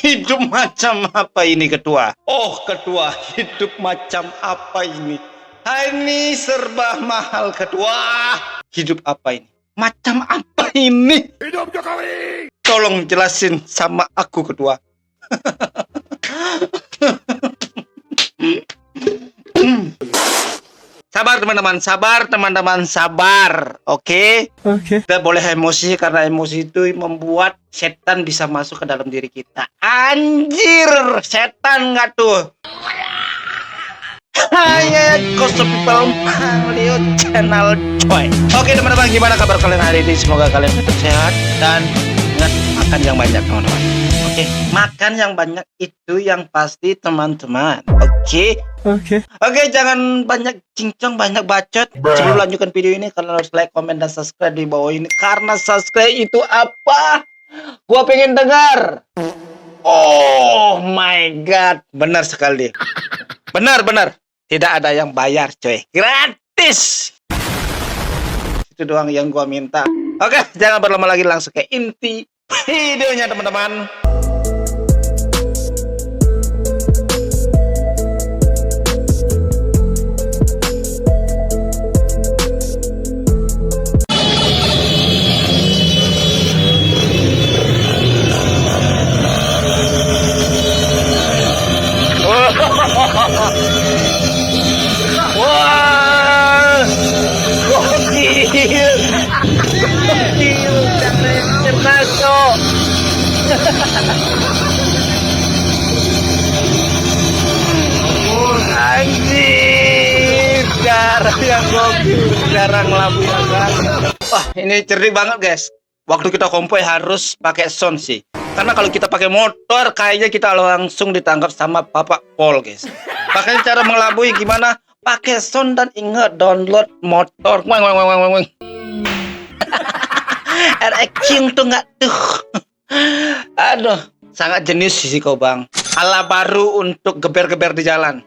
Hidup macam apa ini ketua? Oh ketua, hidup macam apa ini? Ini serba mahal ketua. Hidup apa ini? Macam apa ini? Hidup Jokowi! Tolong jelasin sama aku ketua. Sabar teman-teman, sabar. Oke. Kita boleh emosi karena emosi itu membuat setan bisa masuk ke dalam diri kita. Anjir, setan nggak tuh? Hai, Koso People Manglio Channel coy. Oke teman-teman, gimana kabar kalian hari ini? Semoga kalian tetap sehat dan ingat makan yang banyak teman-teman. Oke, makan yang banyak itu yang pasti teman-teman. Oke, jangan banyak cincong, banyak bacot. Sebelum lanjutkan video ini, kalian harus like, comment, dan subscribe di bawah ini. Karena subscribe itu apa? Gua pengen dengar. Oh my god, benar sekali. Benar. Tidak ada yang bayar, coy. Gratis. Itu doang yang gua minta. Oke, jangan berlama lagi, langsung ke inti videonya, teman-teman. Wah, gokil, cerdas kok. Anjir, jarang yang gokil, jarang labu kan. Wah, ini cerdik banget guys. Waktu kita konvoy harus pakai sound sih. Karena kalau kita pakai motor, kayaknya kita langsung ditangkap sama Bapak Pol, guys. Makanya cara mengelabui gimana? Pakai sound dan ingat download motor. King tuh nggak tuh. Aduh, sangat jenius sih kau bang. Ala baru untuk geber-geber di jalan.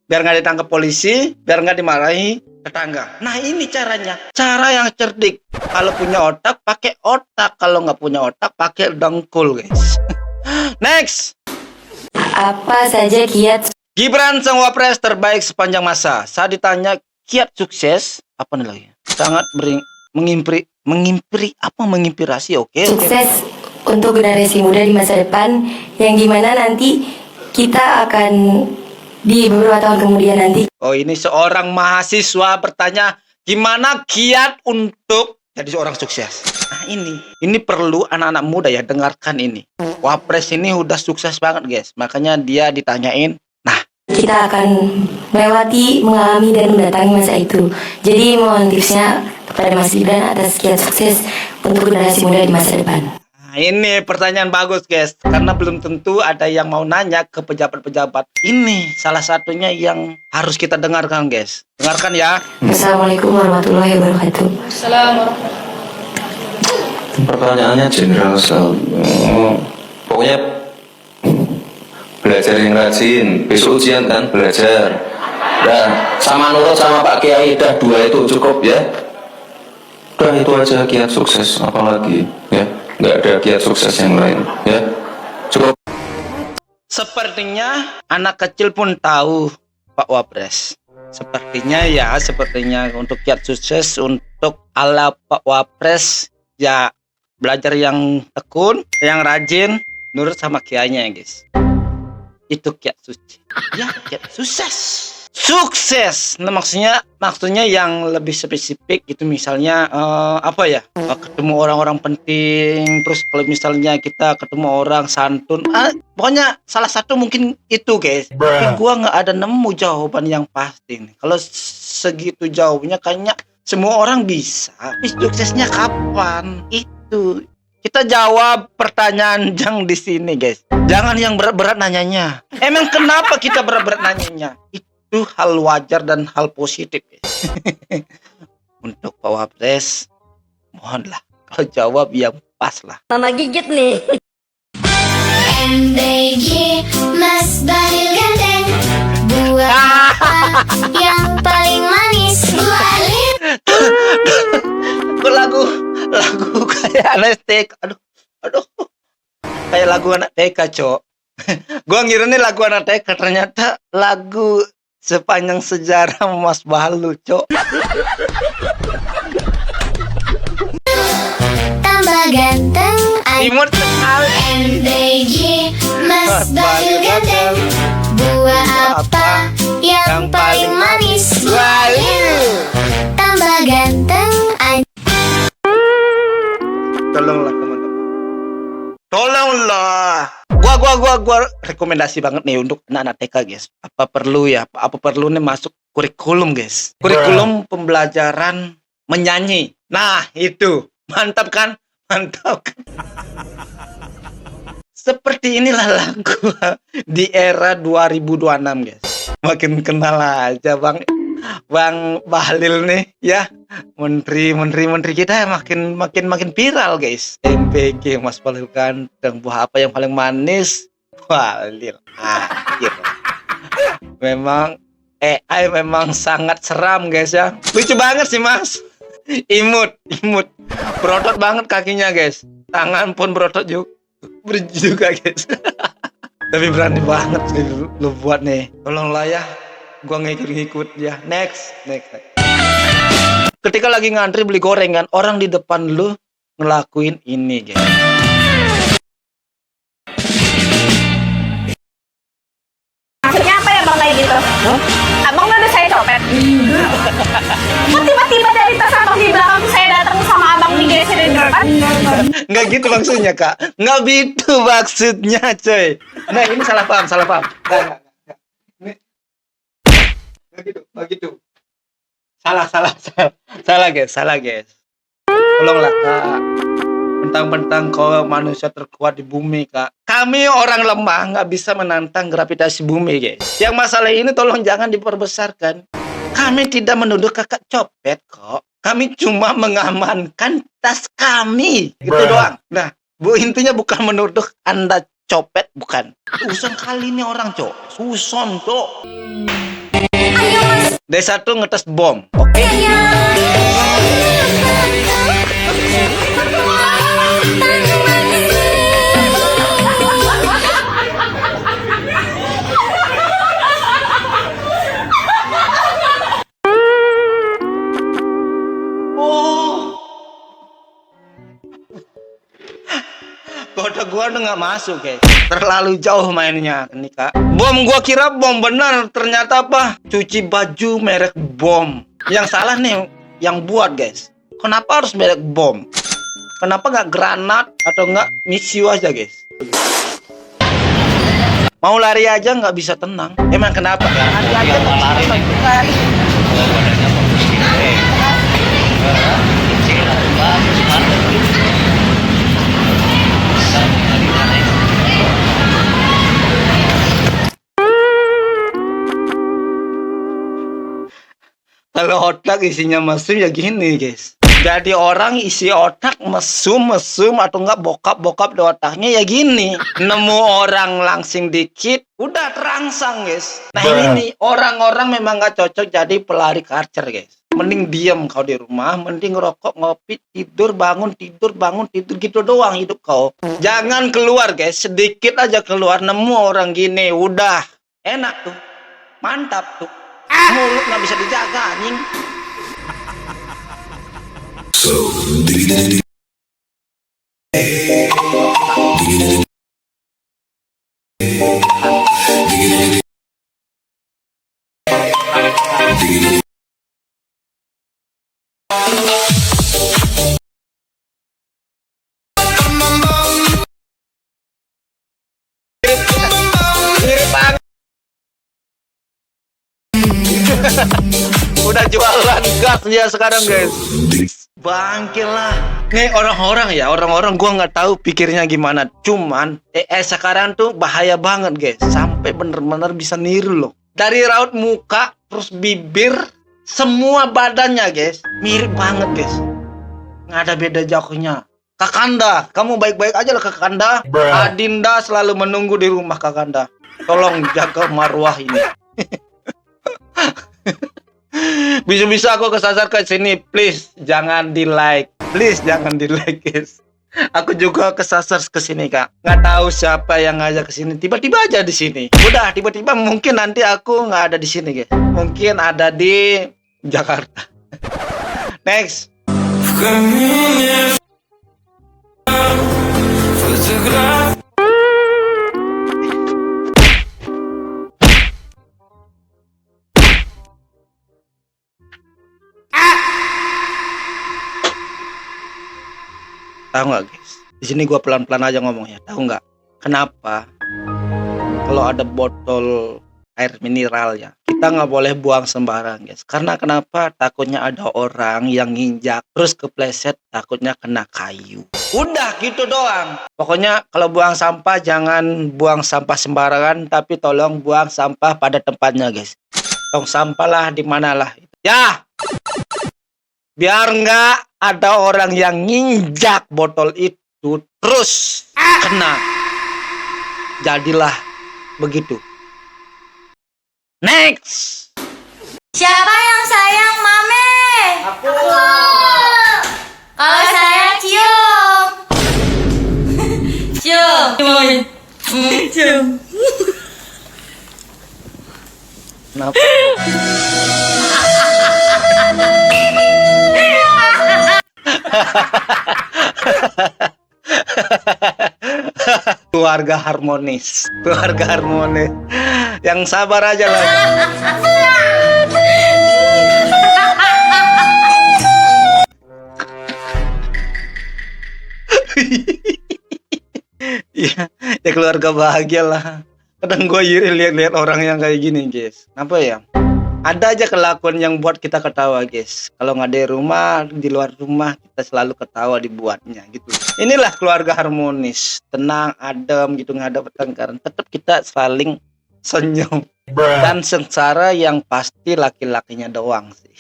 Biar nggak ditangkap polisi, biar nggak dimarahi tetangga. Nah ini caranya, cara yang cerdik. Kalau punya otak, pakai otak. Kalau nggak punya otak, pakai dengkul, guys. Next. Apa saja kiat Gibran sang wapres terbaik sepanjang masa. Saat ditanya kiat sukses, apa nih lagi? Sangat menginspirasi. Oke. sukses untuk generasi muda di masa depan, yang dimana nanti kita akan di beberapa tahun kemudian nanti. Oh, ini seorang mahasiswa bertanya, gimana kiat untuk jadi seorang sukses? Nah, ini perlu anak-anak muda ya dengarkan ini. Wapres ini udah sukses banget, guys. Makanya dia ditanyain, nah, Kita akan melewati, mengalami, dan mendatangi masa itu. Jadi mohon tipsnya kepada Mas Gibran atas kiat sukses untuk generasi muda di masa depan. nah ini pertanyaan bagus, guys. Karena belum tentu ada yang mau nanya ke pejabat-pejabat. Ini salah satunya yang harus kita dengarkan, guys. Dengarkan ya. Assalamualaikum warahmatullahi wabarakatuh. Pertanyaannya general sekali. Pokoknya belajar yang rajin. Besok ujian kan belajar. Dan sama nurut sama Pak Kiai, dah dua itu cukup ya. Udah itu aja kiat sukses, apalagi ya. Nggak ada kiat sukses yang lain ya. Cukup. Sepertinya anak kecil pun tahu Pak Wapres. Sepertinya untuk kiat sukses untuk ala Pak Wapres ya, belajar yang tekun, yang rajin, nurut sama kiainya ya guys. Itu kiat sukses. Ya, kiat sukses. Nah, maksudnya yang lebih spesifik itu misalnya ketemu orang-orang penting, terus kalau misalnya kita ketemu orang santun, pokoknya salah satu mungkin itu guys. Tapi gua nggak ada nemu jawaban yang pasti nih. Kalau segitu jawabnya kayaknya semua orang bisa. Tapi suksesnya kapan? Itu kita jawab pertanyaan yang di sini guys. Jangan yang berat-berat nanyanya. Emang kenapa kita berat-berat nanyanya? Itu hal wajar dan hal positif guys. Untuk Pak Wapres, mohonlah kalau jawab yang pas lah. Mama gigit nih. MBG Mas Bahlil Ganteng, buah apa yang paling manis? Bahlil. Kok lagu kayak Anak TK. Aduh. Kayak lagu anak TK, Cok. Gua ngira nih lagu anak TK, ternyata lagu sepanjang sejarah Mas Balu, Cok. Tambah ganteng Imut sekali. MBG Mas Bayu ganteng. Buah apa yang paling manis? Bayu. Tambah ganteng Tolonglah teman-teman. Tolonglah. Gua rekomendasi banget nih untuk anak-anak TK, guys. Apa perlu nih masuk kurikulum, guys. Kurikulum pembelajaran menyanyi. Nah, itu. Mantap kan? Seperti inilah lagu di era 2026, guys. Makin kenal aja Bang Bahlil nih ya. Menteri kita makin viral, guys. MPG Mas Bahlil ganteng. Buah apa yang paling manis? Bahlil. Gitu. Memang AI memang sangat seram, guys ya. Lucu banget sih, Mas. Imut. Berotot banget kakinya, guys. Tangan pun berotot juga, guys. Tapi berani banget sih lu buat nih. Tolonglah ya. Gua ngikut ya. Next. Ketika lagi ngantri beli gorengan, orang di depan lu ngelakuin ini, guys. Maksudnya apa ya bang kayak gitu? Abang udah saya copet? Kok tiba-tiba dari tas abang di belakang saya datang sama abang digeserin di depan? Nggak gitu maksudnya, Kak. Nggak gitu maksudnya, coy. Nah, ini salah paham. Nggak. Nggak gitu. Salah, guys. Tolonglah, Kak. Bentang-bentang kau manusia terkuat di bumi, Kak. Kami orang lemah nggak bisa menantang gravitasi bumi, guys. Yang masalah ini tolong jangan diperbesarkan. Kami tidak menuduh kakak copet kok. Kami cuma mengamankan tas kami. Gitu doang. Nah, Bu, intinya bukan menuduh Anda copet, bukan. Suson kali ini orang, Cok. Suson, Cok. Desa tuh ngetes bom. Oke. Kota gua udah nggak masuk, guys. Terlalu jauh mainnya nih, Kak. Bom gua kira bom benar, ternyata apa? Cuci baju merek bom. Yang salah nih yang buat, guys. Kenapa harus merek bom? Kenapa nggak granat atau nggak misiu aja, guys? Mau lari aja nggak bisa tenang. Emang kenapa? Lari aja nggak bisa lari. Kalau otak isinya mesum ya gini, guys. Jadi orang isi otak mesum atau enggak bokap di otaknya ya gini. Nemu orang langsing dikit, udah terangsang, guys. Nah ini nih, orang-orang memang nggak cocok jadi pelari karcer, guys. Mending diam kau di rumah, mending rokok, ngopi, tidur, bangun, tidur gitu doang hidup kau. Jangan keluar, guys. Sedikit aja keluar, nemu orang gini, udah enak tuh. Mantap tuh. Mulut nggak bisa dijaga, anjing. Udah jualan gas dia sekarang, guys. Bangkil lah. Nih orang-orang gua nggak tahu pikirnya gimana. Cuman sekarang tuh bahaya banget, guys. Sampai bener-bener bisa niru loh. Dari raut muka, terus bibir, semua badannya, guys, mirip banget, guys. Nggak ada beda jauhnya. Kakanda, kamu baik-baik aja lah, Kakanda. Adinda selalu menunggu di rumah, Kakanda. Tolong jaga marwah ini. Bisa-bisa aku kesasar ke sini, please jangan di like, guys. Aku juga kesasar ke sini, Kak. Nggak tahu siapa yang ngajak ke sini. Tiba-tiba aja di sini. Udah, tiba-tiba mungkin nanti aku nggak ada di sini, guys. Mungkin ada di Jakarta. Next. Tahu nggak, guys? Di sini gua pelan-pelan aja ngomongnya. Tahu nggak? Kenapa? Kalau ada botol air mineral ya, kita nggak boleh buang sembarang, guys. Karena kenapa? Takutnya ada orang yang nginjak, terus kepleset, takutnya kena kayu. Udah gitu doang. Pokoknya kalau buang sampah jangan buang sampah sembarangan, tapi tolong buang sampah pada tempatnya, guys. Tong sampah lah di mana lah. Ya. Biar nggak ada orang yang nginjak botol itu terus kena. Jadilah begitu. Next. Siapa yang sayang Mame? Aku. Kalau saya cium. Cium. Cium. Kenapa? Keluarga harmonis. Yang sabar aja lah. Iya, ya keluarga bahagia lah. Kadang gue iri lihat-lihat orang yang kayak gini, guys. Kenapa ya? Ada aja kelakuan yang buat kita ketawa, guys. Kalau nggak di rumah, di luar rumah kita selalu ketawa dibuatnya gitu. Inilah keluarga harmonis, tenang, adem gitu, nggak ada pertengkaran. Tetap kita saling senyum. Dan sengsara yang pasti laki-lakinya doang sih.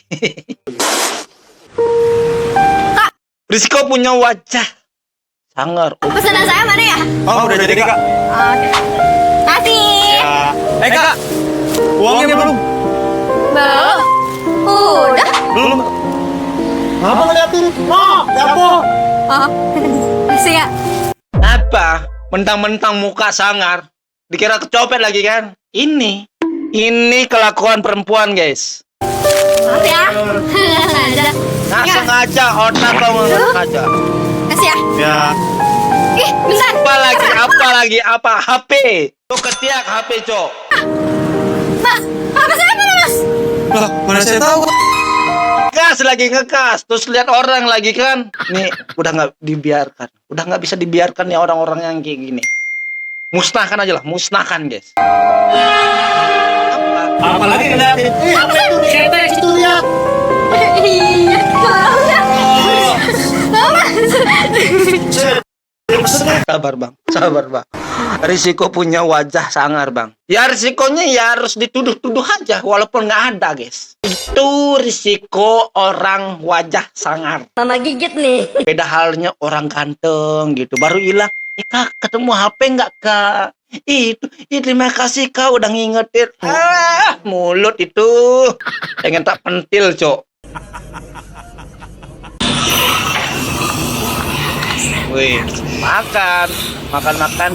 Risiko punya wajah sangar. Pesanan saya mana ya? Oh, udah jadi, Kak. Oke. Kasih. Ya. Kak. Uangnya belum? Belum. Udah. Belum. Apa ngeliatin? Oh, dapur. Oh. Kasih ya. Apa? Mentang-mentang muka sangar, dikira kecopet lagi kan? Ini kelakuan perempuan, guys. Maaf ya. Ada. Nggak sengaja, otak kau nggak sengaja. Kasih ya. Ya. Ih, bisa. Apa? HP. Tuh ketiak HP, Cok. Mas, apa saya mana, Mas? Loh, mana saya tahu? Ngekas. Terus lihat orang lagi kan. Nih, udah nggak dibiarkan. Udah nggak bisa dibiarkan ya orang-orang yang kayak gini. Musnahkan aja lah, musnahkan, guys. Apalagi ngeliatin. Apa itu? Ketek itu lihat. Iya, tolongnya. Sabar bang. Risiko punya wajah sangar, bang. Ya risikonya ya harus dituduh-tuduh aja, walaupun nggak ada, guys. Itu risiko orang wajah sangar. Mama gigit nih. Beda halnya orang ganteng gitu, baru hilang. Kak, ketemu HP nggak, Kak? Terima kasih Kak udah ngingetin. Mulut itu pengen tak pentil, Cok. Wih, makan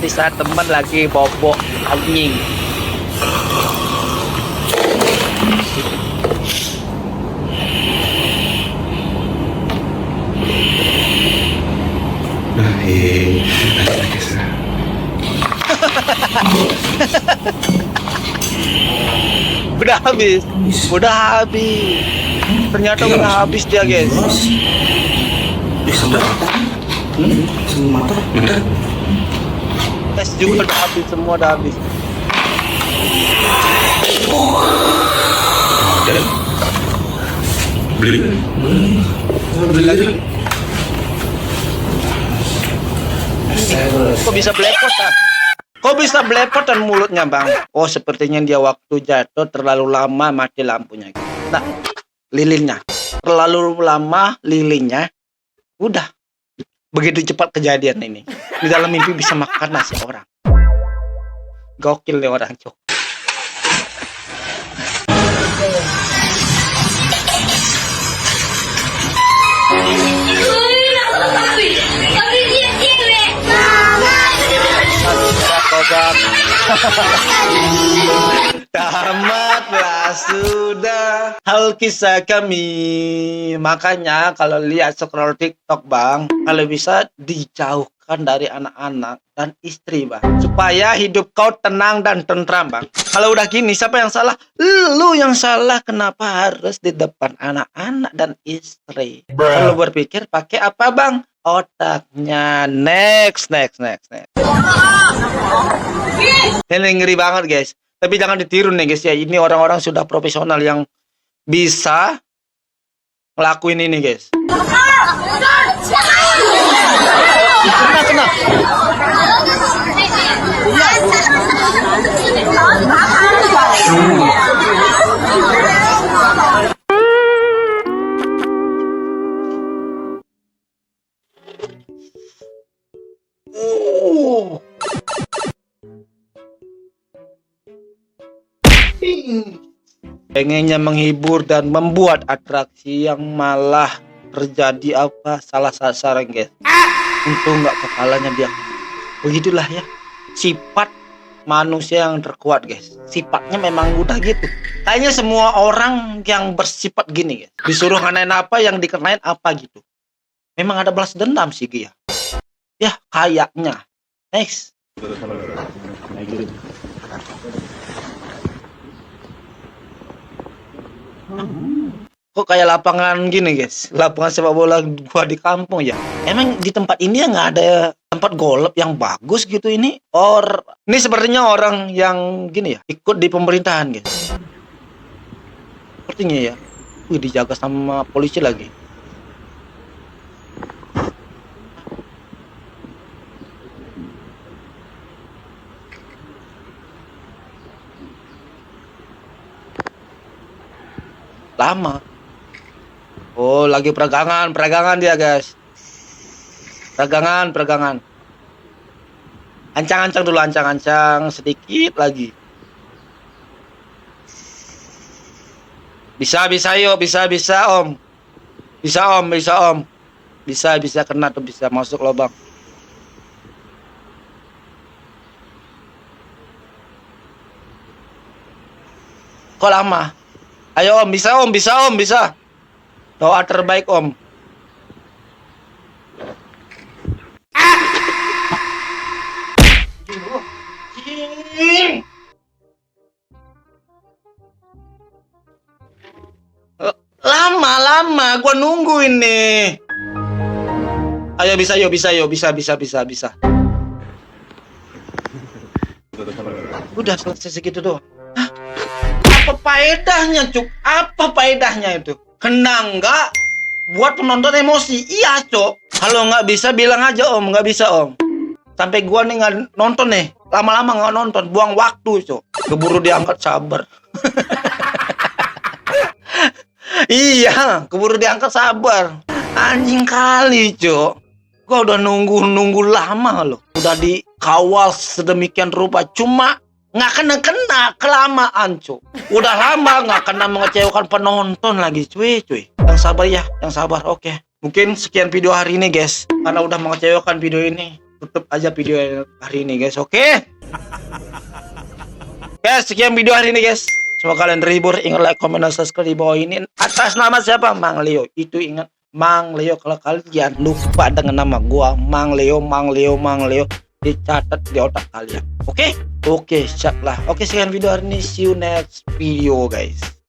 di saat teman lagi bobok anjing. Udah habis. Ternyata udah habis dia, guys. Tes juga udah habis, semua udah habis. Beli lagi. Kok bisa belepotan? Kok bisa belepotan mulutnya, bang? Oh, sepertinya dia waktu jatuh terlalu lama mati lampunya. Nah, lilinnya terlalu lama, lilinnya udah begitu cepat kejadian ini. Di dalam mimpi bisa makan nasi orang. Gokil nih orang, Cok. Tamatlah sudah hal kisah kami. Makanya kalau lihat scroll TikTok bang, kalau bisa dijauhkan dari anak-anak dan istri bang, supaya hidup kau tenang dan tentram bang. Kalau udah gini siapa yang salah? Lu yang salah. Kenapa harus di depan anak-anak dan istri? Kalau berpikir pakai apa bang? Otaknya. Next. Ini ngeri banget guys. Tapi jangan ditiru nih guys ya. Ini orang-orang sudah profesional yang bisa ngelakuin ini guys. Kena. Pengennya menghibur dan membuat atraksi yang malah terjadi salah sasaran guys. Untung nggak kepalanya dia. Begitulah ya sifat manusia yang terkuat guys. Sifatnya memang udah gitu. Kayaknya semua orang yang bersifat gini guys, disuruh nganain apa yang dikenain apa gitu. Memang ada balas dendam sih ya. Ya kayaknya. Next. Kok kayak lapangan gini guys, lapangan sepak bola gua di kampung ya. Emang di tempat ini ya nggak ada tempat golf yang bagus gitu ini? Ini sepertinya orang yang gini ya, ikut di pemerintahan guys. Sepertinya ya. Dijaga sama polisi lagi. Lama. Oh, lagi peragangan dia guys. Peragangan. Ancang dulu, ancang sedikit lagi. Bisa yuk, bisa om. Bisa om. Bisa kena tuh, bisa masuk lubang. Kok lama? Ayo om, bisa. Doa terbaik om. Lama, gua nunggu ini. Ayo bisa. Udah selesai segitu doang. Apa faedahnya cuk? Apa faedahnya itu? Kena nggak buat penonton emosi? Iya cuk. Kalau nggak bisa bilang aja om, nggak bisa om. Sampai gua nih nggak nonton nih, lama-lama nggak nonton, buang waktu cuk. Keburu diangkat sabar. Iya, keburu diangkat sabar. Anjing kali cuk. Gua udah nunggu lama loh. Udah dikawal sedemikian rupa, cuma nggak kena kelamaan cuy. Udah lama nggak kena mengecewakan penonton lagi cuy. Yang sabar oke. Mungkin sekian video hari ini guys, karena udah mengecewakan video ini, tutup aja video hari ini guys, oke? Guys, sekian video hari ini guys. Semoga kalian terhibur. Ingat like, comment, dan subscribe di bawah ini. Atas nama siapa? Mang Leo. Itu ingat Mang Leo. Kalau kalian lupa dengan nama gua Mang Leo, dicatat di otak kalian. Oke, siap lah. Oke, sekian video hari ini. See you next video guys.